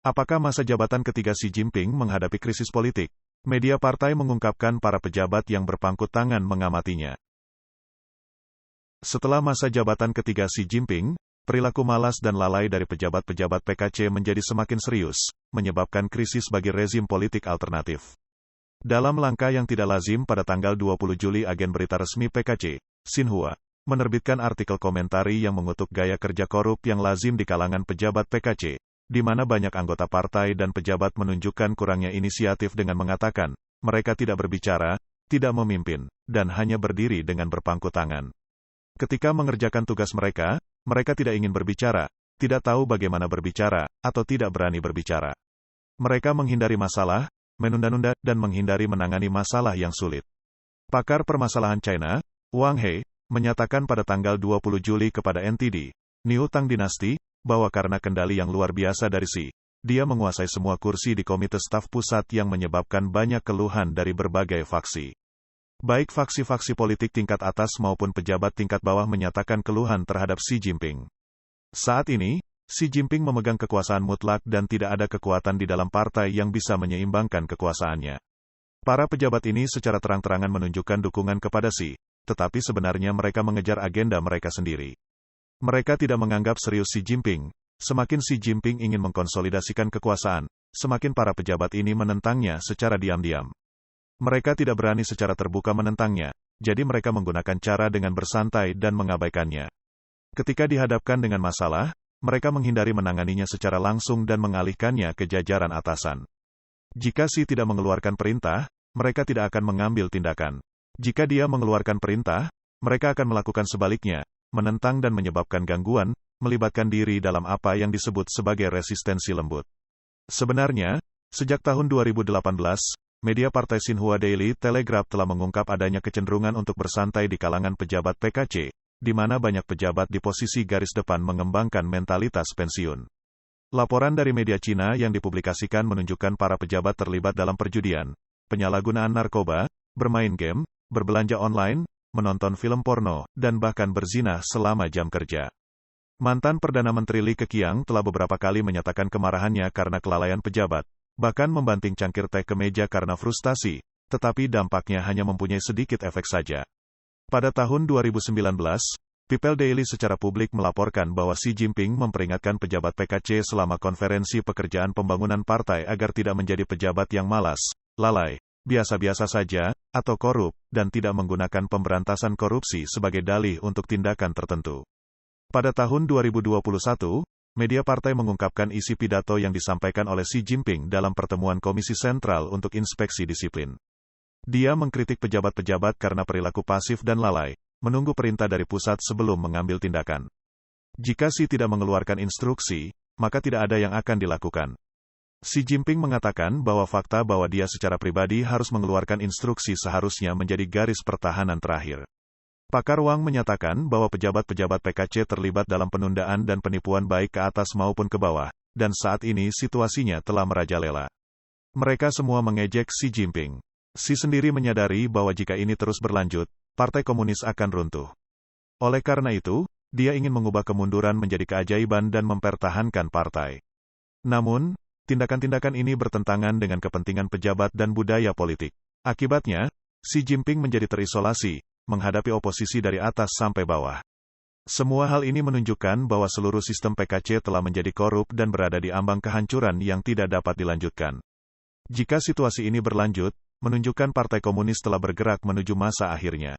Apakah masa jabatan ketiga Xi Jinping menghadapi krisis politik? Media partai mengungkapkan para pejabat yang berpangku tangan mengamatinya. Setelah masa jabatan ketiga Xi Jinping, perilaku malas dan lalai dari pejabat-pejabat PKC menjadi semakin serius, menyebabkan krisis bagi rezim politik alternatif. Dalam langkah yang tidak lazim pada tanggal 20 Juli agen berita resmi PKC, Xinhua, menerbitkan artikel komentari yang mengutuk gaya kerja korup yang lazim di kalangan pejabat PKC, di mana banyak anggota partai dan pejabat menunjukkan kurangnya inisiatif dengan mengatakan, mereka tidak berbicara, tidak memimpin, dan hanya berdiri dengan berpangku tangan. Ketika mengerjakan tugas mereka tidak ingin berbicara, tidak tahu bagaimana berbicara, atau tidak berani berbicara. Mereka menghindari masalah, menunda-nunda, dan menghindari menangani masalah yang sulit. Pakar permasalahan China, Wang He, menyatakan pada tanggal 20 Juli kepada NTD, New Tang Dynasty, bahwa karena kendali yang luar biasa dari Xi, dia menguasai semua kursi di Komite Staf Pusat yang menyebabkan banyak keluhan dari berbagai faksi. Baik faksi-faksi politik tingkat atas maupun pejabat tingkat bawah menyatakan keluhan terhadap Xi Jinping. Saat ini, Xi Jinping memegang kekuasaan mutlak dan tidak ada kekuatan di dalam partai yang bisa menyeimbangkan kekuasaannya. Para pejabat ini secara terang-terangan menunjukkan dukungan kepada Xi, tetapi sebenarnya mereka mengejar agenda mereka sendiri. Mereka tidak menganggap serius Xi Jinping. Semakin Xi Jinping ingin mengkonsolidasikan kekuasaan, semakin para pejabat ini menentangnya secara diam-diam. Mereka tidak berani secara terbuka menentangnya, jadi mereka menggunakan cara dengan bersantai dan mengabaikannya. Ketika dihadapkan dengan masalah, mereka menghindari menanganinya secara langsung dan mengalihkannya ke jajaran atasan. Jika Xi tidak mengeluarkan perintah, mereka tidak akan mengambil tindakan. Jika dia mengeluarkan perintah, mereka akan melakukan sebaliknya, menentang dan menyebabkan gangguan, melibatkan diri dalam apa yang disebut sebagai resistensi lembut. Sebenarnya, sejak tahun 2018, media partai Xinhua Daily Telegraph telah mengungkap adanya kecenderungan untuk bersantai di kalangan pejabat PKC, di mana banyak pejabat di posisi garis depan mengembangkan mentalitas pensiun. Laporan dari media Cina yang dipublikasikan menunjukkan para pejabat terlibat dalam perjudian, penyalahgunaan narkoba, bermain game, berbelanja online, menonton film porno, dan bahkan berzina selama jam kerja. Mantan Perdana Menteri Li Keqiang telah beberapa kali menyatakan kemarahannya karena kelalaian pejabat, bahkan membanting cangkir teh ke meja karena frustasi, tetapi dampaknya hanya mempunyai sedikit efek saja. Pada tahun 2019, People Daily secara publik melaporkan bahwa Xi Jinping memperingatkan pejabat PKC selama konferensi pekerjaan pembangunan partai agar tidak menjadi pejabat yang malas, lalai, biasa-biasa saja, atau korup, dan tidak menggunakan pemberantasan korupsi sebagai dalih untuk tindakan tertentu. Pada tahun 2021, media partai mengungkapkan isi pidato yang disampaikan oleh Xi Jinping dalam pertemuan Komisi Sentral untuk Inspeksi Disiplin. Dia mengkritik pejabat-pejabat karena perilaku pasif dan lalai, menunggu perintah dari pusat sebelum mengambil tindakan. Jika Xi tidak mengeluarkan instruksi, maka tidak ada yang akan dilakukan. Xi Jinping mengatakan bahwa fakta bahwa dia secara pribadi harus mengeluarkan instruksi seharusnya menjadi garis pertahanan terakhir. Pakar Wang menyatakan bahwa pejabat-pejabat PKC terlibat dalam penundaan dan penipuan baik ke atas maupun ke bawah, dan saat ini situasinya telah merajalela. Mereka semua mengejek Xi Jinping. Xi sendiri menyadari bahwa jika ini terus berlanjut, Partai Komunis akan runtuh. Oleh karena itu, dia ingin mengubah kemunduran menjadi keajaiban dan mempertahankan partai. Namun, tindakan-tindakan ini bertentangan dengan kepentingan pejabat dan budaya politik. Akibatnya, Xi Jinping menjadi terisolasi, menghadapi oposisi dari atas sampai bawah. Semua hal ini menunjukkan bahwa seluruh sistem PKC telah menjadi korup dan berada di ambang kehancuran yang tidak dapat dilanjutkan. Jika situasi ini berlanjut, menunjukkan Partai Komunis telah bergerak menuju masa akhirnya.